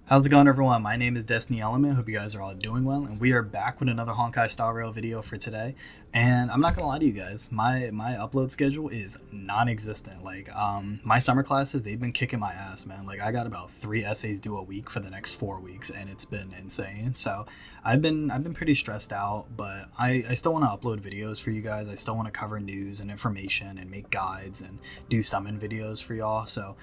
How's it going, everyone? My name is DestinyElement. Hope you guys are all doing well, and we are back with another Honkai style rail video for today. And I'm not gonna lie to you guys, my upload schedule is non-existent. My summer classes, they've been kicking my ass, man. Like, I got about 3 essays due a week for the next 4 weeks, and it's been insane. So I've been pretty stressed out, but I still want to upload videos for you guys. I still want to cover news and information and make guides and do summon videos for y'all. So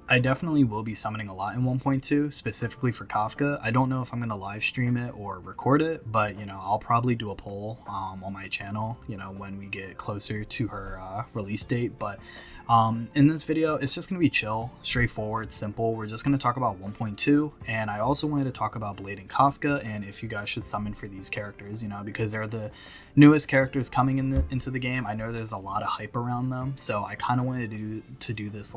I definitely will be summoning a lot in 1.2, specifically for Kafka. I don't know if I'm going to live stream it or record it, but I'll probably do a poll on my channel, when we get closer to her release date. But in this video, it's just going to be chill, straightforward, simple. We're just going to talk about 1.2, and I also wanted to talk about Blade and Kafka and if you guys should summon for these characters, because they're the newest characters coming into the game. I know there's a lot of hype around them, so I kind of wanted to do this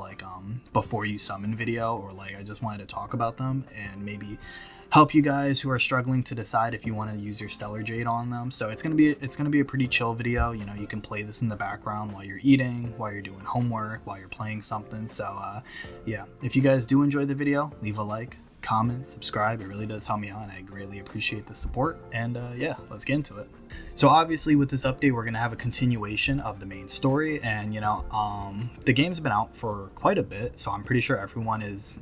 before you summon video, or I just wanted to talk about them and maybe help you guys who are struggling to decide if you want to use your Stellar Jade on them. So it's gonna be a pretty chill video. You can play this in the background while you're eating, while you're doing homework, while you're playing something. So yeah, if you guys do enjoy the video, leave a like, comment, subscribe. It really does help me out, and I greatly appreciate the support. And yeah, let's get into it. So obviously with this update, we're going to have a continuation of the main story, and the game's been out for quite a bit, so I'm pretty sure everyone is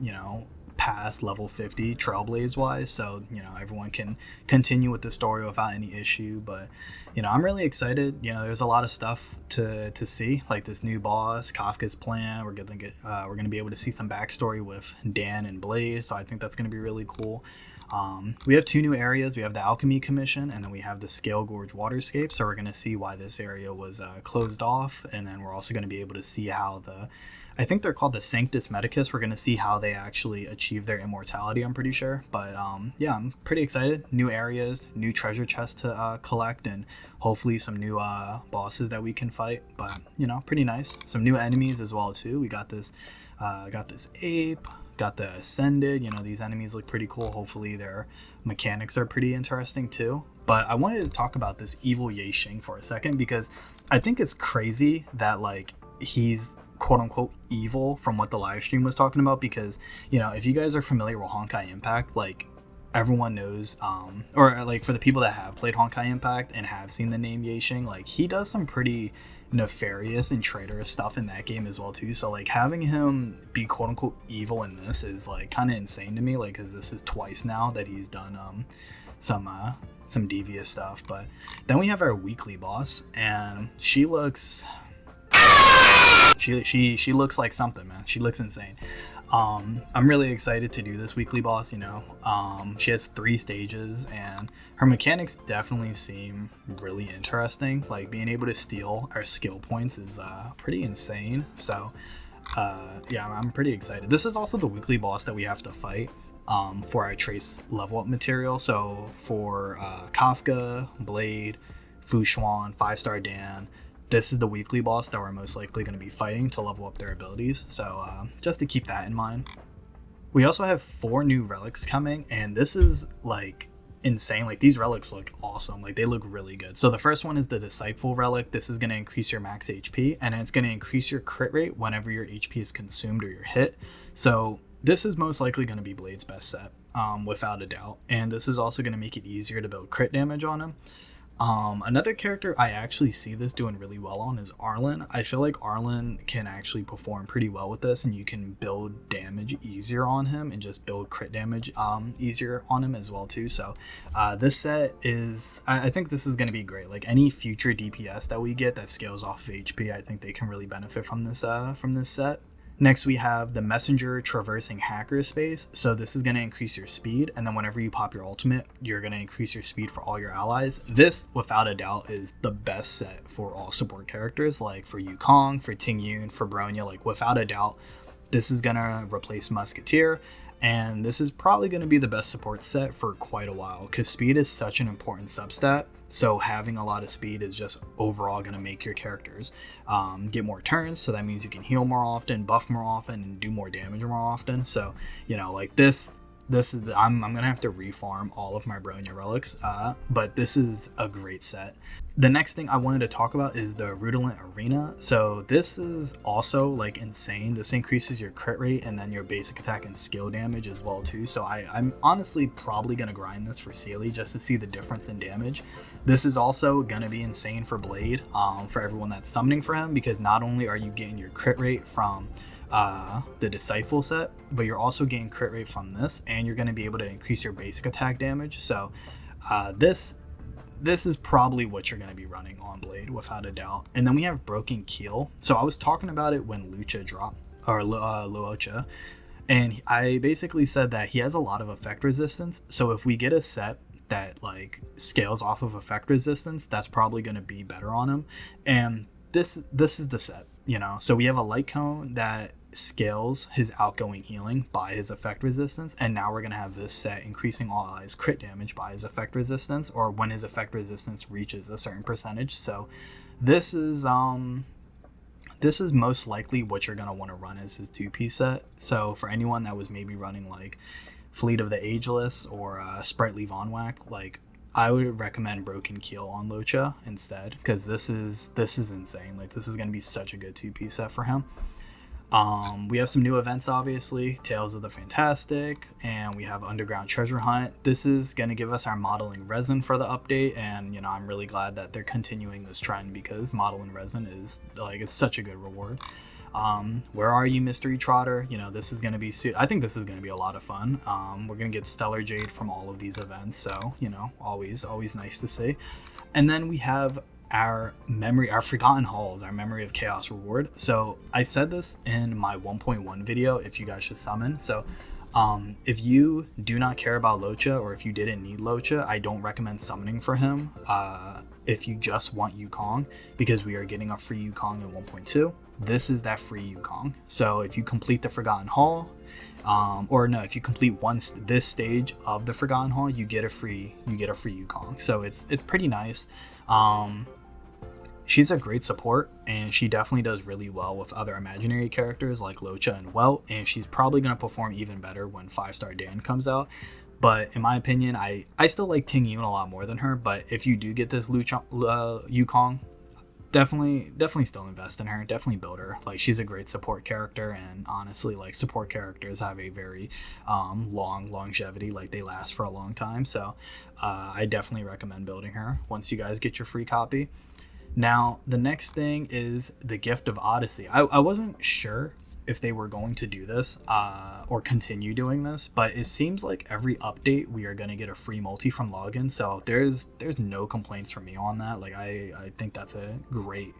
past level 50 Trailblaze wise, so everyone can continue with the story without any issue. But I'm really excited. There's a lot of stuff to see, like this new boss, Kafka's plan. We're gonna be able to see some backstory with Dan and Blaze, so I think that's gonna be really cool. We have two new areas. We have the Alchemy Commission, and then we have the Scale Gorge Waterscape. So we're going to see why this area was closed off, and then we're also going to be able to see how I think they're called the Sanctus Medicus. We're going to see how they actually achieve their immortality, I'm pretty sure. But yeah, I'm pretty excited. New areas, new treasure chests to collect, and hopefully some new bosses that we can fight. But pretty nice. Some new enemies as well too. We got this ape. Got the Ascended. These enemies look pretty cool. Hopefully their mechanics are pretty interesting too. But I wanted to talk about this evil Yexing for a second, because I think it's crazy that he's quote unquote evil from what the live stream was talking about, because if you guys are familiar with Honkai Impact, everyone knows, or for the people that have played Honkai Impact and have seen the name Yexing, he does some pretty nefarious and traitorous stuff in that game as well too. So having him be quote unquote evil in this is kind of insane to me, because this is twice now that he's done some devious stuff. But then we have our weekly boss, and she looks she looks like something, man. She looks insane. I'm really excited to do this weekly boss. She has 3 stages, and her mechanics definitely seem really interesting. Being able to steal our skill points is pretty insane. So yeah, I'm pretty excited. This is also the weekly boss that we have to fight for our trace level up material. So for Kafka, Blade, Fushuan, 5-star Dan, this is the weekly boss that we're most likely going to be fighting to level up their abilities. So just to keep that in mind. We also have 4 new relics coming, and this is insane. These relics look awesome. They look really good. So the first one is the Disciple relic. This is going to increase your max HP, and it's going to increase your crit rate whenever your HP is consumed or you're hit. So this is most likely going to be Blade's best set, without a doubt. And this is also going to make it easier to build crit damage on him. Another character I actually see this doing really well on is Arlen. I feel like Arlen can actually perform pretty well with this, and you can build damage easier on him and just build crit damage easier on him as well too. So this set is, I think this is going to be great. Any future DPS that we get that scales off of HP, I think they can really benefit from this set. Next, we have the Messenger Traversing Hacker Space. So this is going to increase your speed, and then whenever you pop your ultimate, you're going to increase your speed for all your allies. This, without a doubt, is the best set for all support characters, for Yukong, for Ting Yun, for Bronya. Without a doubt, this is going to replace Musketeer, and this is probably going to be the best support set for quite a while, because speed is such an important substat. So having a lot of speed is just overall going to make your characters get more turns. So that means you can heal more often, buff more often, and do more damage more often. So, this I'm gonna have to refarm all of my Bronya relics, but this is a great set. The next thing I wanted to talk about is the Rudolent Arena. So this is also like insane. This increases your crit rate and then your basic attack and skill damage as well too. So I'm honestly probably gonna grind this for Sealy just to see the difference in damage. This is also gonna be insane for Blade, for everyone that's summoning for him, because not only are you getting your crit rate from the Disciple set, but you're also getting crit rate from this, and you're going to be able to increase your basic attack damage. So this is probably what you're going to be running on Blade without a doubt. And then we have Broken Keel. So I was talking about it when Lucha dropped, or Luocha, and I basically said that he has a lot of effect resistance. So if we get a set that like scales off of effect resistance, that's probably going to be better on him. And this is the set, you know. So we have a light cone that scales his outgoing healing by his effect resistance, and now we're going to have this set increasing all allies crit damage by his effect resistance, or when his effect resistance reaches a certain percentage. So this is most likely what you're going to want to run as his 2-piece set. So for anyone that was maybe running like Fleet of the Ageless or Sprightly Von Whack, like I would recommend Broken Keel on Luocha instead, because this is insane. Like this is going to be such a good 2-piece set for him. We have some new events, obviously, Tales of the Fantastic, and we have Underground Treasure Hunt. This is going to give us our modeling resin for the update, and you know, I'm really glad that they're continuing this trend, because modeling resin is like, it's such a good reward. Where Are You, Mystery Trotter? You know, this is going to be I think this is going to be a lot of fun. We're going to get Stellar Jade from all of these events, so you know, always nice to see. And then we have our Forgotten Halls, our Memory of Chaos reward. So I said this in my 1.1 video, if you guys should summon. So if you do not care about Luocha, or if you didn't need Luocha, I don't recommend summoning for him if you just want Yukong, because we are getting a free Yukong in 1.2. This is that free Yukong. So if you complete the Forgotten Hall, if you complete this stage of the Forgotten Hall, you get a free Yukong. So it's pretty nice. She's a great support, and she definitely does really well with other imaginary characters like Luocha and Welt, and she's probably going to perform even better when 5-star Dan comes out. But in my opinion, I still like Ting Yun a lot more than her, but if you do get this Yukong, definitely still invest in her, definitely build her. Like, she's a great support character, and honestly, like, support characters have a very long longevity, like they last for a long time. So I definitely recommend building her once you guys get your free copy. Now the next thing is the Gift of Odyssey. I wasn't sure if they were going to do this or continue doing this, but it seems like every update we are going to get a free multi from login, so there's no complaints from me on that. Like I think that's a great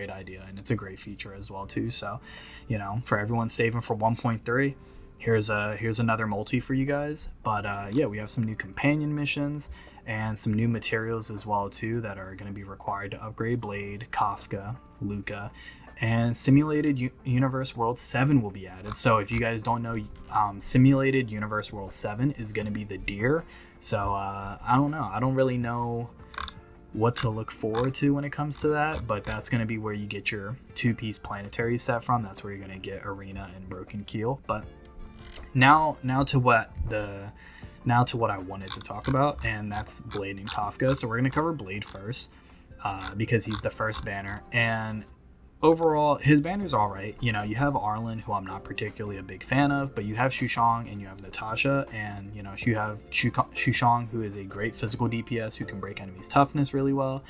idea, and it's a great feature as well too. So, you know, for everyone saving for 1.3, here's another multi for you guys. But yeah, we have some new companion missions and some new materials as well too that are going to be required to upgrade Blade, Kafka, Luca, and Simulated Universe World 7 will be added. So if you guys don't know, Simulated Universe World 7 is going to be the deer. So I don't know. I don't really know what to look forward to when it comes to that, but that's going to be where you get your 2-piece planetary set from. That's where you're going to get Arena and Broken Keel. But now to what I wanted to talk about, and that's Blade and Kafka. So we're going to cover Blade first because he's the first banner, and overall his banner's all right. You know, you have Arlen, who I'm not particularly a big fan of, but you have Shushang and you have Natasha, and you know, you have Shushang, who is a great physical DPS who can break enemies' toughness really well,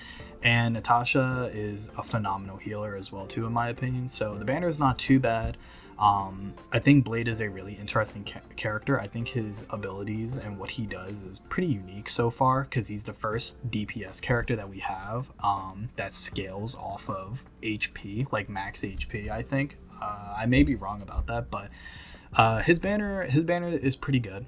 and Natasha is a phenomenal healer as well too, in my opinion. So the banner is not too bad. I think Blade is a really interesting character. I think his abilities and what he does is pretty unique so far, because he's the first DPS character that we have that scales off of HP, like max HP, I think. I may be wrong about that, but his banner is pretty good.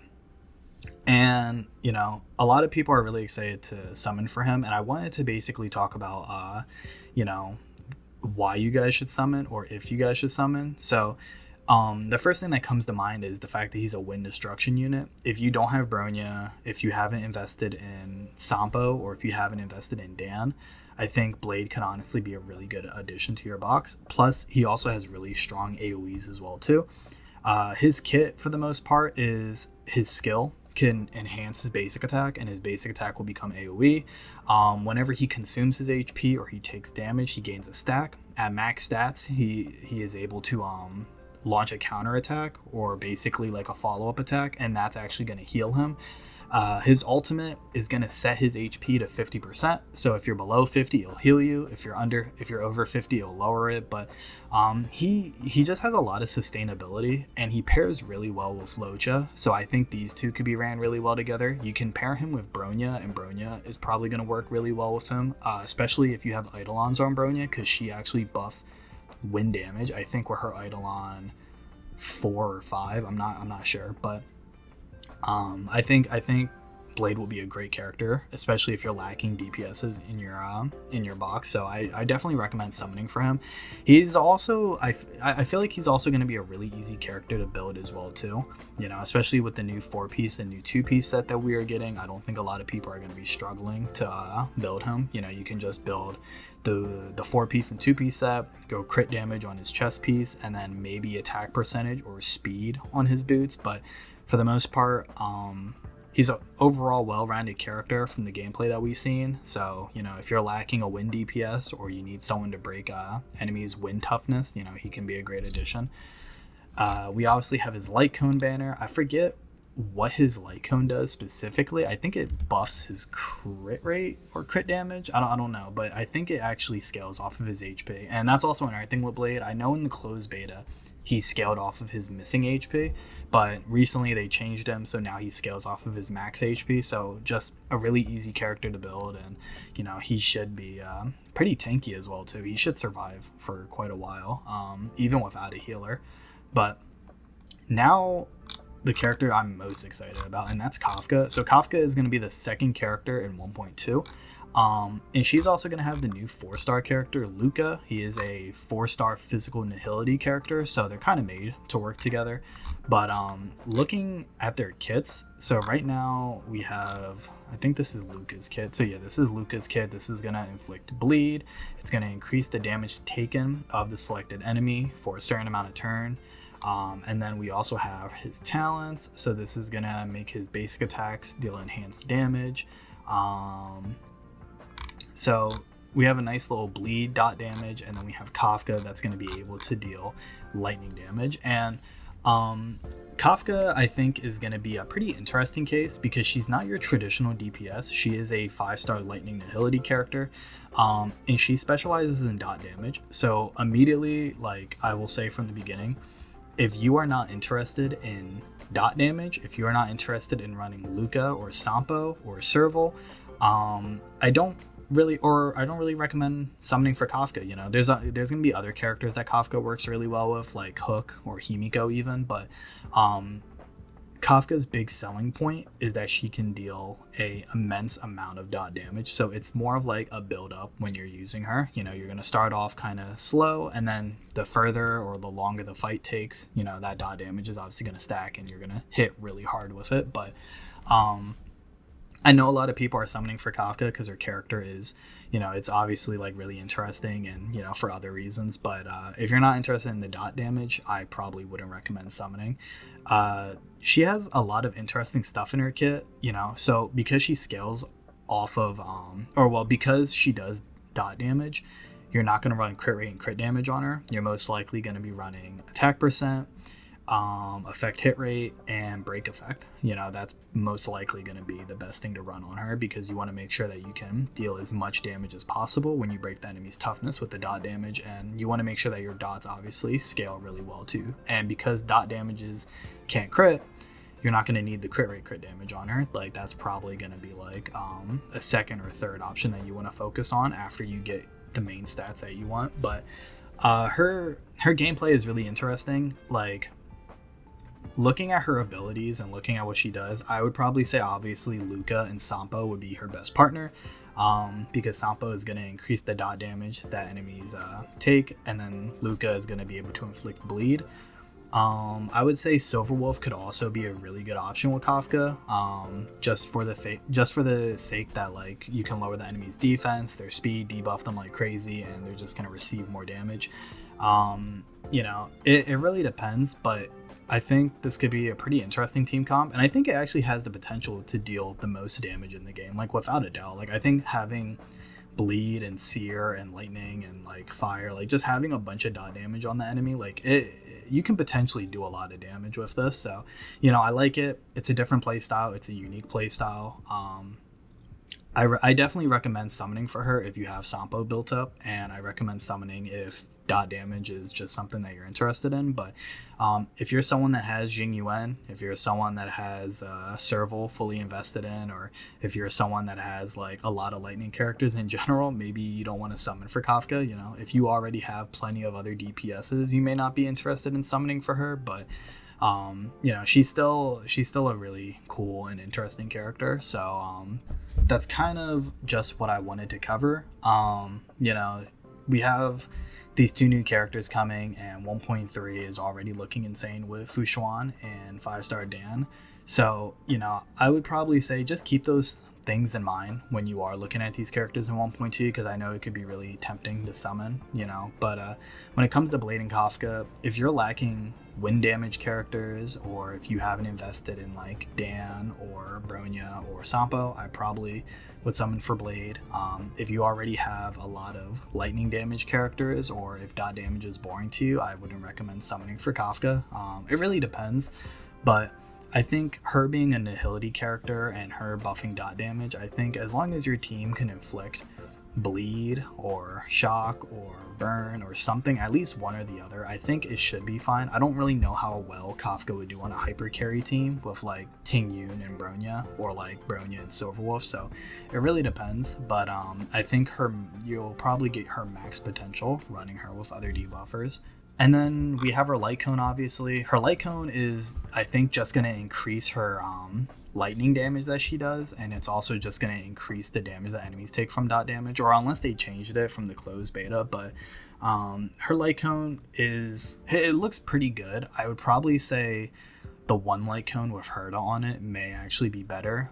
And, you know, a lot of people are really excited to summon for him, and I wanted to basically talk about, you know, why you guys should summon, or if you guys should summon. So the first thing that comes to mind is the fact that he's a wind destruction unit. If you don't have Bronya, if you haven't invested in Sampo, or if you haven't invested in Dan, I think Blade can honestly be a really good addition to your box. Plus, he also has really strong AoEs as well too. His kit, for the most part, is his skill can enhance his basic attack, and his basic attack will become AoE. Whenever he consumes his HP or he takes damage, he gains a stack. At max stats, he is able to launch a counter attack or basically like a follow-up attack, and that's actually going to heal him. His ultimate is going to set his HP to 50%. So if you're below 50, it'll heal you. If you're over 50, it'll lower it. But he just has a lot of sustainability, and he pairs really well with Locha. So I think these two could be ran really well together. You can pair him with Bronya, and Bronya is probably going to work really well with him, especially if you have Eidolons on Bronya, because she actually buffs wind damage. I think we're her Eidolon 4 or 5. I'm not sure, but I think Blade will be a great character, especially if you're lacking DPSs in your box. So I definitely recommend summoning for him. He's also I feel like he's also going to be a really easy character to build as well too. You know, especially with the new 4-piece and new 2-piece set that we are getting. I don't think a lot of people are going to be struggling to build him. You know, you can just build the 4-piece and 2-piece set, go crit damage on his chest piece, and then maybe attack percentage or speed on his boots. But for the most part, he's an overall well-rounded character from the gameplay that we've seen. So, you know, if you're lacking a wind DPS or you need someone to break enemies' wind toughness, you know, he can be a great addition. We obviously have his light cone banner. I forget what his light cone does specifically. I think it buffs his crit rate or crit damage. I don't know, but I think it actually scales off of his HP. And that's also another thing with Blade. I know in the closed beta, he scaled off of his missing HP, but recently they changed him, so now he scales off of his max HP. So just a really easy character to build, and you know, he should be pretty tanky as well too. He should survive for quite a while, even without a healer. But now the character I'm most excited about, and that's Kafka. So Kafka is going to be the second character in 1.2. And she's also going to have the new 4-star character, Luca. He is a 4-star physical nihility character, so they're kind of made to work together. But looking at their kits, so right now we have, I think this is Luca's kit. So yeah, this is Luca's kit. This is going to inflict bleed. It's going to increase the damage taken of the selected enemy for a certain amount of turn. And then we also have his talents. So this is going to make his basic attacks deal enhanced damage. So we have a nice little bleed dot damage, and then we have Kafka that's going to be able to deal lightning damage. And Kafka, I think, is going to be a pretty interesting case because she's not your traditional DPS. She is a 5-star lightning nihility character, and she specializes in dot damage. So immediately, like I will say from the beginning, if you are not interested in dot damage, if you are not interested in running Luca or Sampo or Serval, I don't really recommend summoning for Kafka. You know, there's gonna be other characters that Kafka works really well with, like Hook or Himiko even, but Kafka's big selling point is that she can deal a immense amount of dot damage. So it's more of like a build up when you're using her. You know, you're gonna start off kind of slow, and then the further or the longer the fight takes, you know, that dot damage is obviously gonna stack and you're gonna hit really hard with it. But I know a lot of people are summoning for Kafka because her character is, you know, it's obviously like really interesting and, you know, for other reasons. But if you're not interested in the dot damage, I probably wouldn't recommend summoning. She has a lot of interesting stuff in her kit, you know, so because she scales off of, because she does dot damage, you're not going to run crit rate and crit damage on her. You're most likely going to be running attack percent, effect hit rate, and break effect. You know, that's most likely going to be the best thing to run on her because you want to make sure that you can deal as much damage as possible when you break the enemy's toughness with the dot damage, and you want to make sure that your dots obviously scale really well too. And because dot damages can't crit, you're not going to need the crit rate crit damage on her. Like, that's probably going to be like a second or third option that you want to focus on after you get the main stats that you want. But her gameplay is really interesting. Like, looking at her abilities and looking at what she does, I would probably say obviously Luca and Sampo would be her best partner, because Sampo is going to increase the dot damage that enemies take, and then Luca is going to be able to inflict bleed. I would say Silverwolf could also be a really good option with Kafka, just for the sake that, like, you can lower the enemy's defense, their speed, debuff them like crazy, and they're just going to receive more damage. You know, it really depends, but I think this could be a pretty interesting team comp, and I think it actually has the potential to deal the most damage in the game, like without a doubt. Like I think having bleed and sear and lightning and like fire, like just having a bunch of dot damage on the enemy, like it, you can potentially do a lot of damage with this. So you know, I like it. It's a different play style, it's a unique play style. I definitely recommend summoning for her if you have Sampo built up, and I recommend summoning if dot damage is just something that you're interested in. But if you're someone that has Jing Yuan, if you're someone that has Serval fully invested in, or if you're someone that has like a lot of lightning characters in general, maybe you don't want to summon for Kafka. You know, if you already have plenty of other DPSs, you may not be interested in summoning for her, but you know, she's still a really cool and interesting character. So that's kind of just what I wanted to cover. You know, we have these two new characters coming, and 1.3 is already looking insane with Fushuan and 5-star Dan. So, you know, I would probably say just keep those things in mind when you are looking at these characters in 1.2, because I know it could be really tempting to summon, you know. But when it comes to Blade and Kafka, if you're lacking wind damage characters, or if you haven't invested in like Dan or Bronya or Sampo, I probably would summon for Blade. If you already have a lot of lightning damage characters, or if dot damage is boring to you, I wouldn't recommend summoning for Kafka. It really depends, but I think her being a nihility character and her buffing dot damage, I think as long as your team can inflict bleed or shock or burn or something, at least one or the other, I think it should be fine. I don't really know how well Kafka would do on a hyper carry team with like Ting Yun and Bronya, or like Bronya and Silverwolf, so it really depends. But I think you'll probably get her max potential running her with other debuffers. And then we have her light cone, obviously. Her light cone is, I think, just going to increase her lightning damage that she does, and it's also just going to increase the damage that enemies take from dot damage, or unless they changed it from the closed beta. But her light cone it looks pretty good. I would probably say the one light cone with Herda on it may actually be better,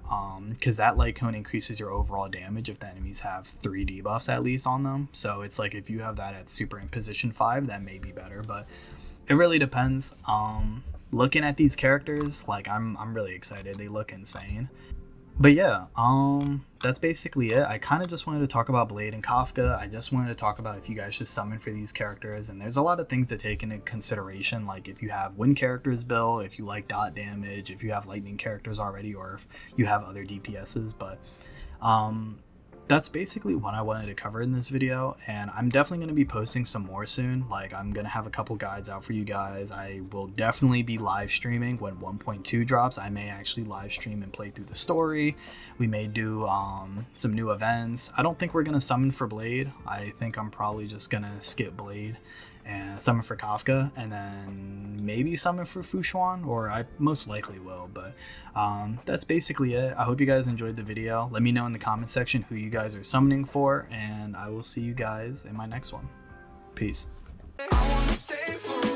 because that light cone increases your overall damage if the enemies have 3 debuffs at least on them. So it's like if you have that at super in position 5, that may be better, but it really depends. Looking at these characters, like I'm really excited. They look insane. But yeah, that's basically it. I kind of just wanted to talk about Blade and Kafka. I just wanted to talk about if you guys should summon for these characters, and there's a lot of things to take into consideration, like if you have wind characters built, if you like dot damage, if you have lightning characters already, or if you have other DPSs. But that's basically what I wanted to cover in this video, and I'm definitely going to be posting some more soon. Like, I'm going to have a couple guides out for you guys. I will definitely be live streaming when 1.2 drops. I may actually live stream and play through the story. We may do some new events. I don't think we're going to summon for Blade. I think I'm probably just going to skip Blade and summon for Kafka, and then maybe summon for Fushuan, or I most likely will. But that's basically it. I hope you guys enjoyed the video. Let me know in the comment section who you guys are summoning for, and I will see you guys in my next one. Peace. I wanna stay forever.